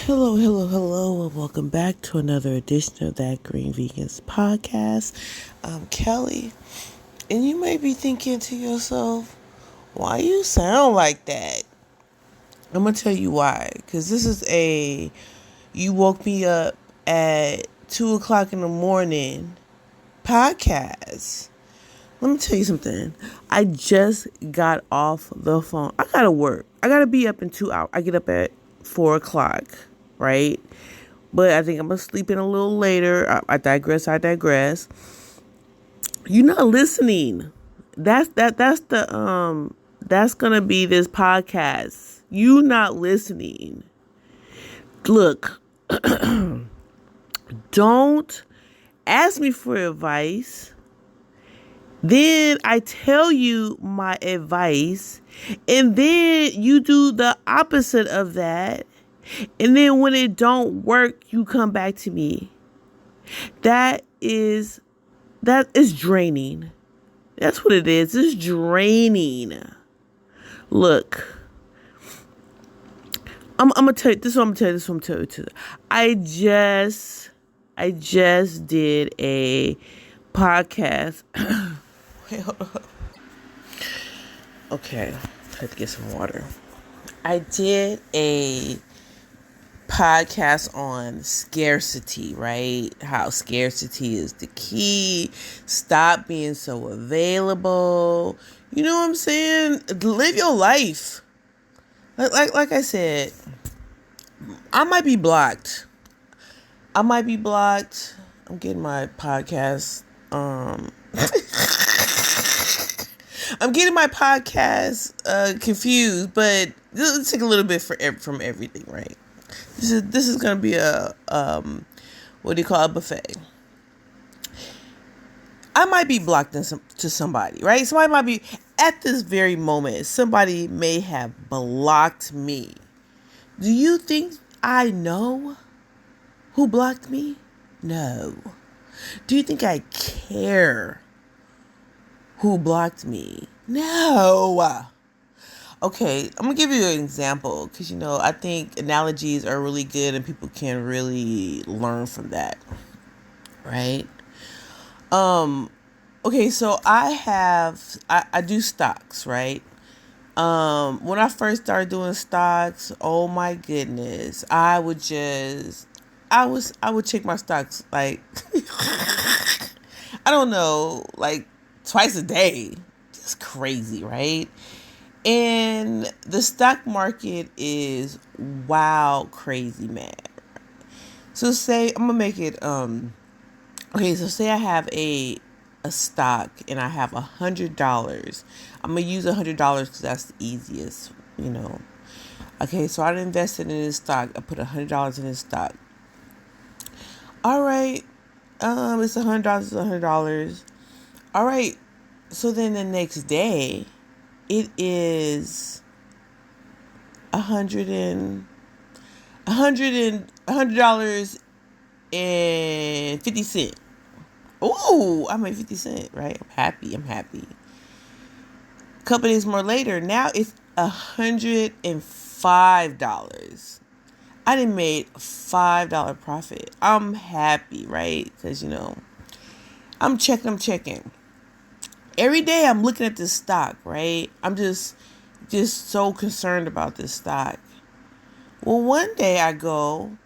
Hello, and welcome back to another edition of That Green Vegans podcast. I'm Kelly, and you may be thinking to yourself, why you sound like that? I'm going to tell you why, because this is you woke me up at 2 o'clock in the morning podcast. Let me tell you something. I just got off the phone. I got to work. I got to be up in 2 hours. I get up at 4 o'clock, right? But I think I'm going to sleep in a little later. I digress. You're not listening. That's going to be this podcast. You not listening. Look, don't ask me for advice. Then I tell you my advice, and then you do the opposite of that. And then when it don't work, you come back to me. That is draining. That's what it is. It's draining. Look, I'm gonna tell you this. I'm gonna tell you. I just did a podcast. Wait, hold on. Okay, I had to get some water. I did a podcast on scarcity, right? How scarcity is the key. Stop being so available. You know what I'm saying? Live your life. Like I said, I might be blocked. I'm getting my podcast. I'm getting my podcast confused, but let's take a little bit from everything, right? This is gonna be a what do you call a buffet? I might be blocked to somebody, right? Somebody might be at this very moment. Somebody may have blocked me. Do you think I know who blocked me? No. Do you think I care who blocked me? No. Okay, I'm going to give you an example because, I think analogies are really good and people can really learn from that, right? Okay, so I do stocks, right? When I first started doing stocks, oh my goodness, I would check my stocks like, I don't know, like twice a day. Just crazy, right? And the stock market is wild, crazy mad. So say I'm gonna make it okay, so say I have a stock and I have $100. I'm gonna use $100 because that's the easiest, Okay, so I invested in this stock. I put $100 in this stock. All right, it's $100. It's $100. All right, so then the next day, it is $100 and 50 cents. Ooh, I made 50 cents, right? I'm happy. A couple days more later, now it's $105. I done made a $5 profit. I'm happy, right? Because, I'm checking. Every day I'm looking at this stock, right? I'm just so concerned about this stock. Well, one day I go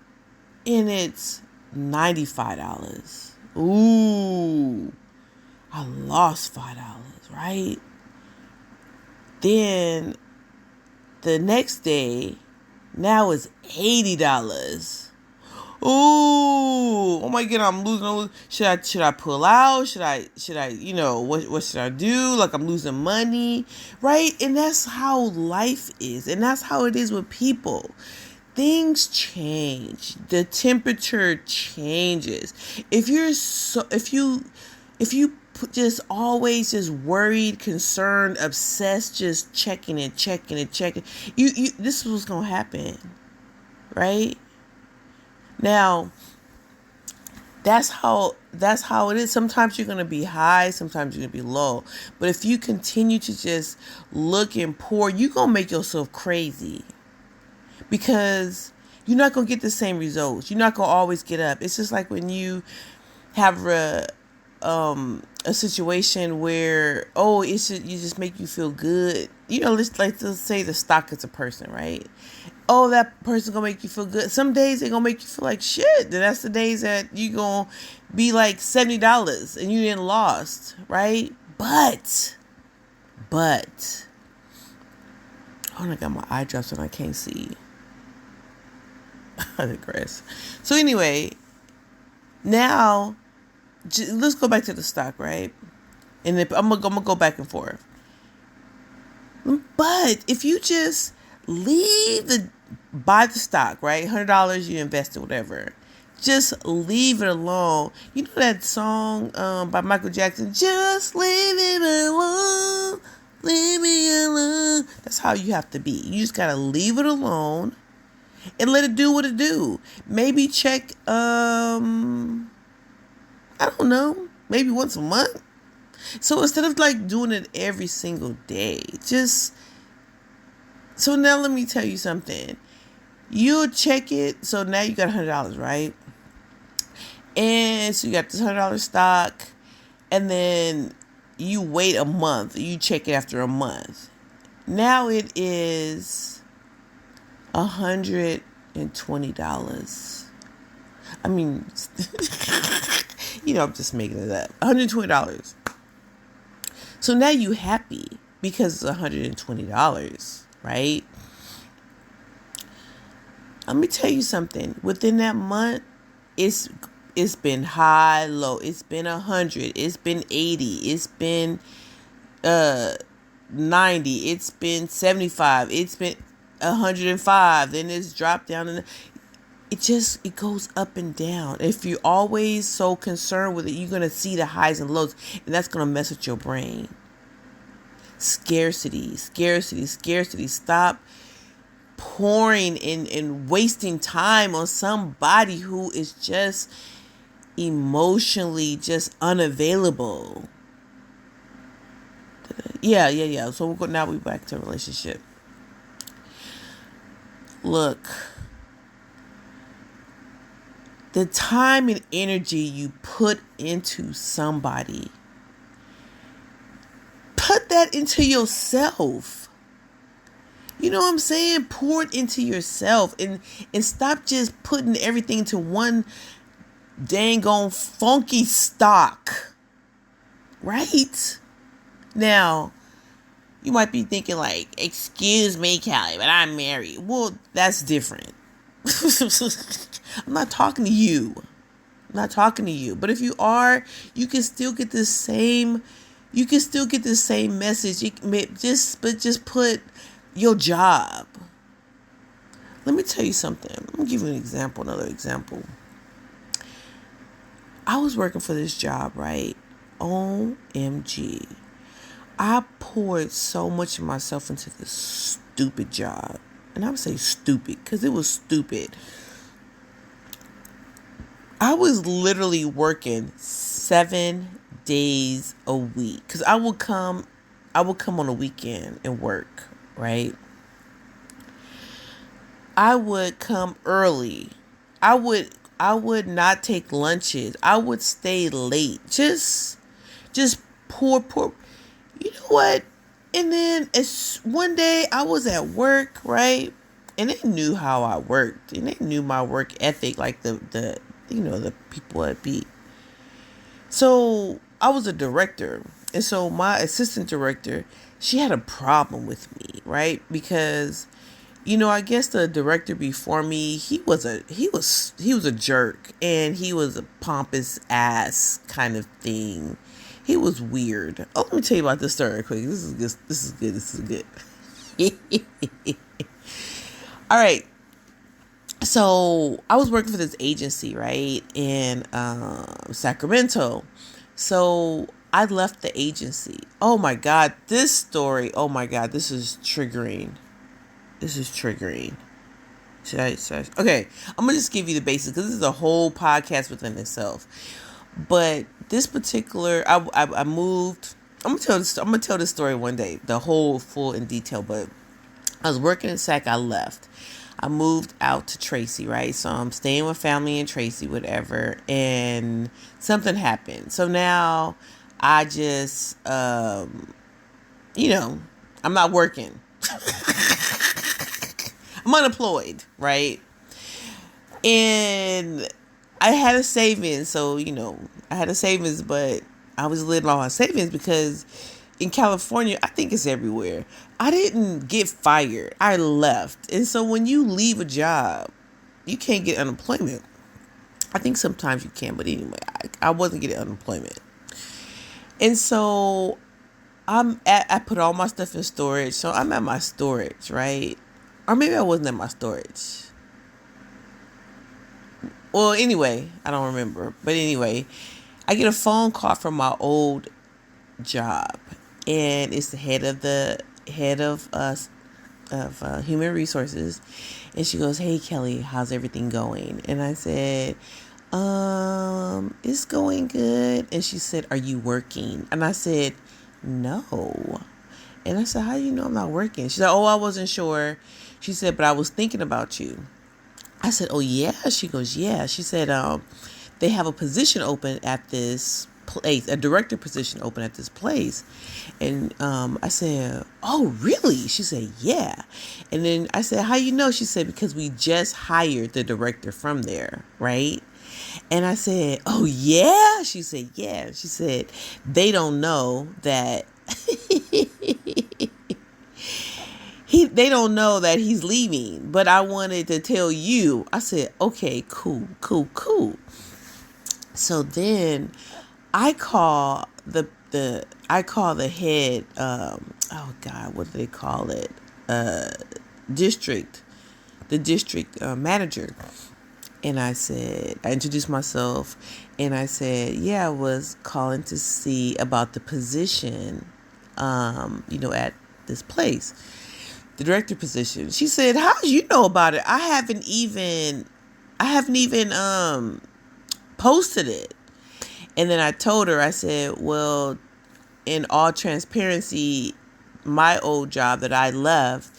and it's $95. Ooh, I lost $5, right? Then the next day, now it's $80. Ooh, oh my God, I'm losing. Should I pull out? Should I, what should I do? Like I'm losing money, right? And that's how life is. And that's how it is with people. Things change. The temperature changes. If you just always just worried, concerned, obsessed, just checking, you this is what's gonna happen, right? Now, that's how it is. Sometimes you're gonna be high, sometimes you're gonna be low. But if you continue to just look and pour, you're gonna make yourself crazy. Because you're not going to get the same results. You're not going to always get up. It's just like when you have a situation where, you just make you feel good. Let's say the stock is a person, right? Oh, that person gonna make you feel good. Some days they gonna make you feel like shit. Then that's the days that you gonna be like $70 and you didn't lost, right? But I got my eye drops and I can't see. I digress. So anyway, now let's go back to the stock, right? And I'm gonna go back and forth. But if you just buy the stock, right? $100 you invested, whatever. Just leave it alone. You know that song by Michael Jackson, just leave it alone, leave me alone. That's how you have to be. You just gotta leave it alone and let it do what it do. Maybe check, I don't know, maybe once a month. So instead of like doing it every single day, so now let me tell you something. You'll check it. So now you got $100, right? And so you got this $100 stock, and then you wait a month. You check it after a month. Now it is $120. I mean, I'm just making it up. $120. So now you happy because it's $120, right? Let me tell you something. Within that month, it's been high, low. It's been 100. It's been 80. It's been 90. It's been 75. It's been 105. Then it's dropped down, and it goes up and down. If you're always so concerned with it, you're gonna see the highs and lows, and that's gonna mess with your brain. Scarcity. Stop pouring and wasting time on somebody who is just emotionally just unavailable. Yeah. So we're back to a relationship. Look, the time and energy you put into somebody, put that into yourself. You know what I'm saying? Pour it into yourself and stop just putting everything into one dang on funky stock. Right? Now, you might be thinking like, excuse me, Callie, but I'm married. Well, that's different. I'm not talking to you. But if you are, you can still get the same message. Just put your job. Let me tell you something. Let me give you another example. I was working for this job, right? OMG. I poured so much of myself into this stupid job. And I would say stupid because it was stupid. I was literally working 7 days a week because I would come on a weekend and work, right? I would come early. I would not take lunches. I would stay late. Just pour. You know what? And then one day I was at work, right? And they knew how I worked, and they knew my work ethic, like the people at B. So I was a director, and so my assistant director, she had a problem with me, right? Because, I guess the director before me, he was a jerk, and he was a pompous ass kind of thing. He was weird. Oh, let me tell you about this story real quick. This is good. All right. So I was working for this agency, right, in Sacramento. So I left the agency. Oh my God, this story. Oh my God, this is triggering. Should I? Okay, I'm gonna just give you the basics because this is a whole podcast within itself. But this particular, I moved. I'm gonna tell this story one day, the whole full in detail. But I was working in SAC. I left. I moved out to Tracy, right? So I'm staying with family in Tracy, whatever. And something happened. So now I just, you know, I'm not working. I'm unemployed, right? And I had a savings. So, I had a savings, but I was living on my savings because in California, I think it's everywhere. I didn't get fired. I left. And so when you leave a job, you can't get unemployment. I think sometimes you can, but anyway, I wasn't getting unemployment. And so I put all my stuff in storage. So I'm at my storage, right? Or maybe I wasn't at my storage. Well, anyway, I don't remember. But anyway, I get a phone call from my old job, and it's the head of us of human resources, and she goes, "Hey Kelly, how's everything going?" And I said, "It's going good." And she said, "Are you working?" And I said, "No." And I said, "How do you know I'm not working?" She said, "Oh, I wasn't sure." She said, "But I was thinking about you." I said, "Oh yeah?" She goes, "Yeah." She said, "They have a position open at this place, a director position open at this place." And I said, "Oh really?" She said, "Yeah." And then I said, "How you know?" She said, "Because we just hired the director from there, right?" And I said, "Oh yeah?" She said, "Yeah." She said, "They don't know that." They don't know that he's leaving, but I wanted to tell you. I said, "Okay, cool, cool, cool." So then I call the head, oh God, what do they call it? District, the district manager. And I introduced myself, and I said, "Yeah, I was calling to see about the position, at this place, the director position." She said, "How do you know about it? I haven't even posted it." And then I told her, I said, "Well, in all transparency, my old job that I left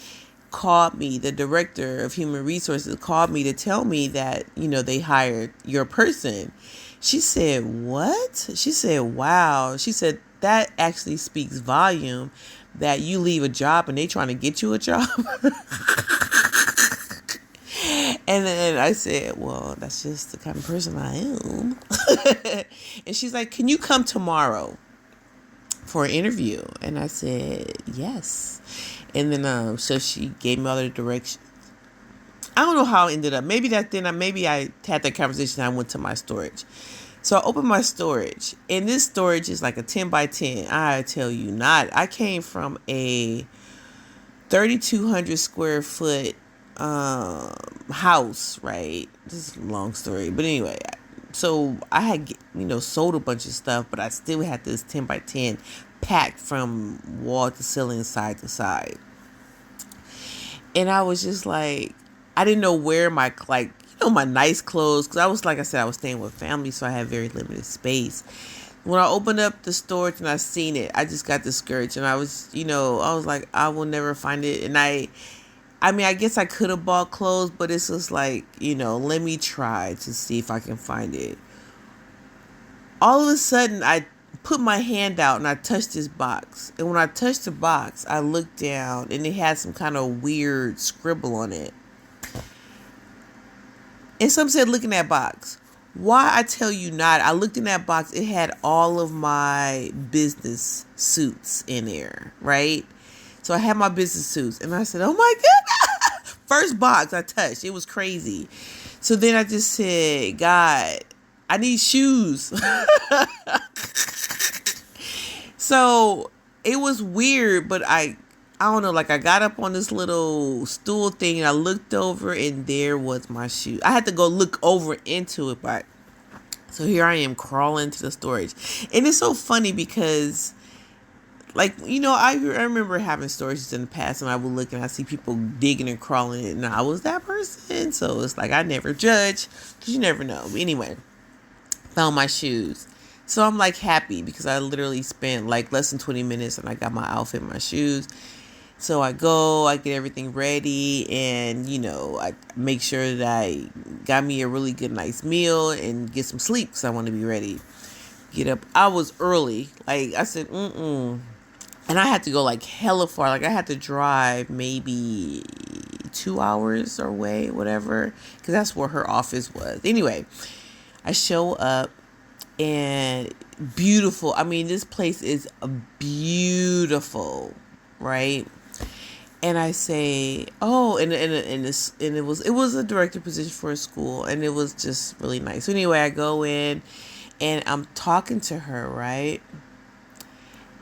called me, the director of human resources called me to tell me that, they hired your person." She said, "What?" She said, "Wow." She said, "That actually speaks volume that you leave a job and they trying to get you a job." And then I said, "Well, that's just the kind of person I am." And she's like, "Can you come tomorrow for an interview?" And I said, "Yes." And then so she gave me all the directions. I don't know how it ended up. Maybe I had that conversation. I went to my storage. So I opened my storage, and this storage is like a 10 by 10. I tell you not. I came from a 3,200 square foot house, right? This is a long story, but anyway, so I had sold a bunch of stuff, but I still had this 10 by 10 packed from wall to ceiling, side to side. And I was just like, I didn't know where my my nice clothes, because like I said, I was staying with family, so I had very limited space. When I opened up the storage and I seen it, I just got discouraged, and I was like, I will never find it. And I mean, I guess I could have bought clothes, but it's just like, let me try to see if I can find it. All of a sudden, I put my hand out and I touched this box. And when I touched the box, I looked down and it had some kind of weird scribble on it. And some said, "Look in that box." Why, I tell you not. I looked in that box. It had all of my business suits in there, right? So I had my business suits, and I said, "Oh my goodness." First box I touched. It was crazy. So then I just said, "God, I need shoes." So it was weird, but I don't know, like I got up on this little stool thing and I looked over and there was my shoe. I had to go look over into it, but so here I am crawling to the storage. And it's so funny because I remember having storages in the past, and I would look and I see people digging and crawling, and I was that person. So it's like I never judge, because you never know. But anyway, found my shoes. So I'm happy because I literally spent less than 20 minutes and I got my outfit, my shoes. So I go, I get everything ready, and I make sure that I got me a really good, nice meal and get some sleep because I want to be ready. Get up. I was early. Like I said, and I had to go like hella far. Like I had to drive maybe 2 hours away, whatever, because that's where her office was. Anyway, I show up and beautiful. I mean, this place is beautiful, right? And I say, oh, and it was a director position for a school, and it was just really nice. So anyway, I go in, and I'm talking to her, right?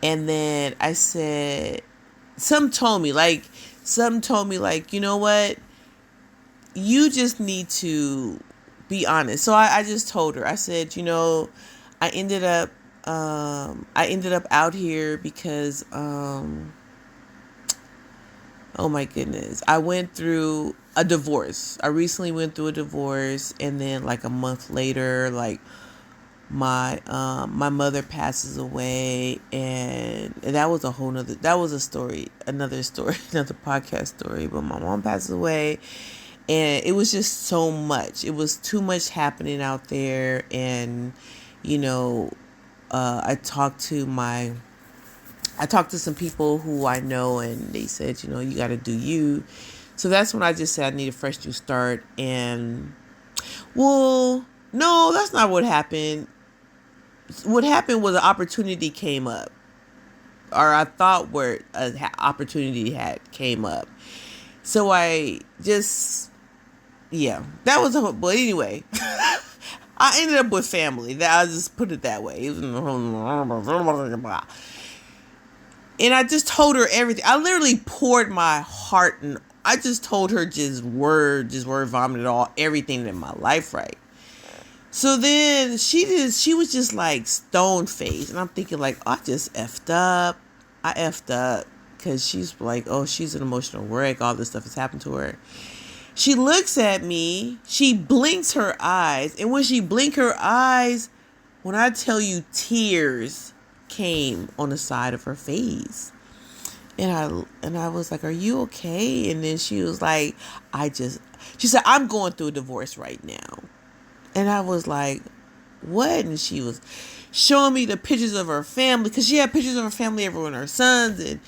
And then I said, some told me like, you know what, you just need to be honest. So I just told her, I said, I ended up, out here because, oh my goodness. I went through a divorce. I recently went through a divorce, and then like a month later, like my mother passes away, and that was that was a story, another story, another podcast story. But my mom passes away, and it was just so much. It was too much happening out there, and you know, I talked to some people who I know, and they said, you got to do you. So that's when I just said I need a fresh new start. And, well, no, that's not what happened. What happened was an opportunity came up, or I thought where an opportunity had came up. So I just, yeah, that was but anyway, I ended up with family. That I'll just put it that way. And I just told her everything. I literally poured my heart, and I just told her just word vomited all everything in my life, right? So then she was just like stone faced, and I'm thinking like, oh, I just effed up. I effed up because she's like, oh, she's an emotional wreck. All this stuff has happened to her. She looks at me. She blinks her eyes, and when she blinked her eyes, when I tell you, tears came on the side of her face. And I was like, are you okay? And then she was like, she said, I'm going through a divorce right now. And I was like, what? And she was showing me the pictures of her family, because she had pictures of her family everywhere, and her sons, and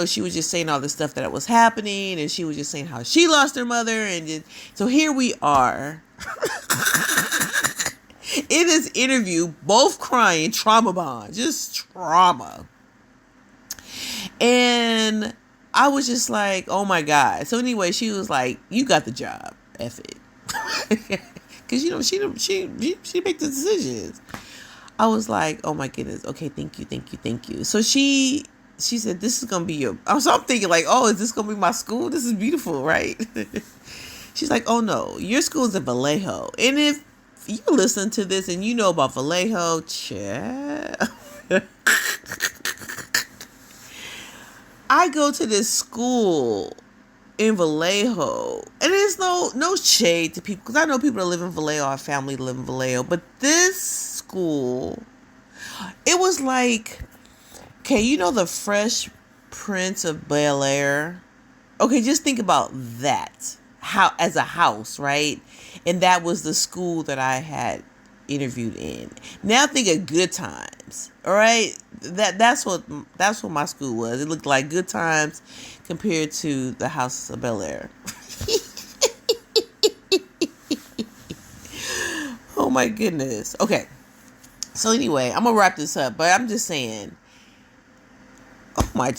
she was just saying all the stuff that was happening, and she was just saying how she lost her mother, and so here we are in this interview, both crying, trauma bond, just trauma. And I was just like, oh my God. So anyway, she was like, you got the job, F it. Because she makes the decisions. I was like, oh my goodness, okay, thank you. So she said, this is gonna be your, so I'm thinking like, oh, is this gonna be my school? This is beautiful, right? She's like, oh no, your school's in Vallejo. And if you're listening to this and you know about Vallejo, I go to this school in Vallejo, and there's no shade to people, because I know people that live in Vallejo, have family that live in Vallejo, but this school, it was like, okay, the Fresh Prince of Bel-Air. Okay, just think about that, how as a house, right? And that was the school that I had interviewed in. Now think of Good Times, all right? That's what my school was. It looked like Good Times compared to the House of Bel-Air. Oh my goodness. Okay. So anyway, I'm gonna wrap this up, but I'm just saying, oh my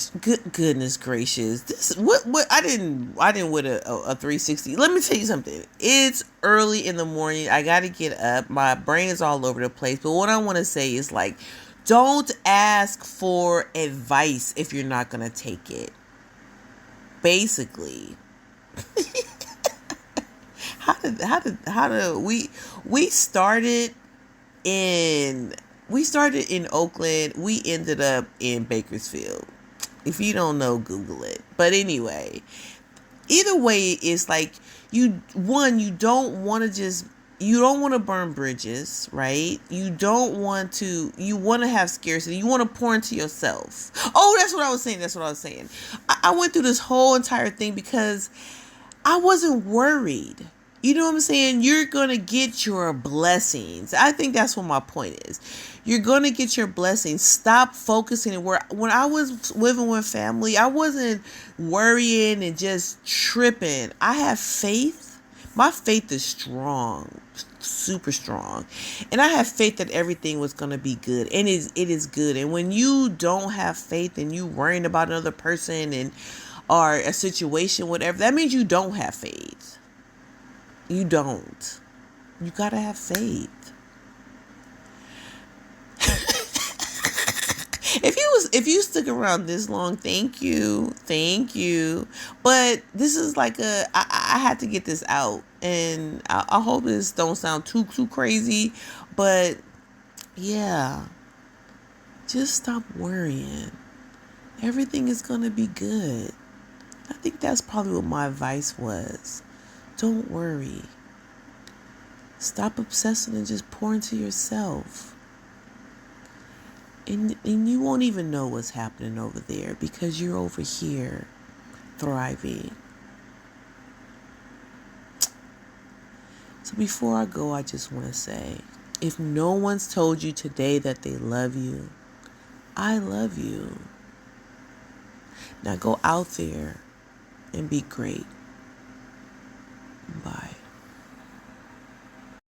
goodness gracious. This what I didn't with a 360. Let me tell you something. It's early in the morning. I gotta get up. My brain is all over the place. But what I want to say is like, don't ask for advice if you're not gonna take it. Basically. How did we started in Oakland, we ended up in Bakersfield. If you don't know, Google it. But anyway, either way, it's like you don't want to just you don't want to burn bridges, right? You want to have scarcity. You want to pour into yourself. Oh, that's what I was saying. That's what I was saying. I went through this whole entire thing because I wasn't worried. You know what I'm saying? You're going to get your blessings. I think that's what my point is. You're going to get your blessings. Stop focusing. When I was living with family, I wasn't worrying and just tripping. I have faith. My faith is strong, super strong. And I have faith that everything was going to be good. And it is good. And when you don't have faith and you worrying about another person and or a situation, whatever, that means you don't have faith. You don't. You gotta have faith. If you stuck around this long, thank you. But this is like I had to get this out, and I hope this don't sound too crazy, but yeah, just stop worrying. Everything is gonna be good. I think that's probably what my advice was. Don't worry. Stop obsessing and just pour into yourself. And you won't even know what's happening over there because you're over here thriving. So before I go, I just want to say, if no one's told you today that they love you, I love you. Now go out there and be great. Bye.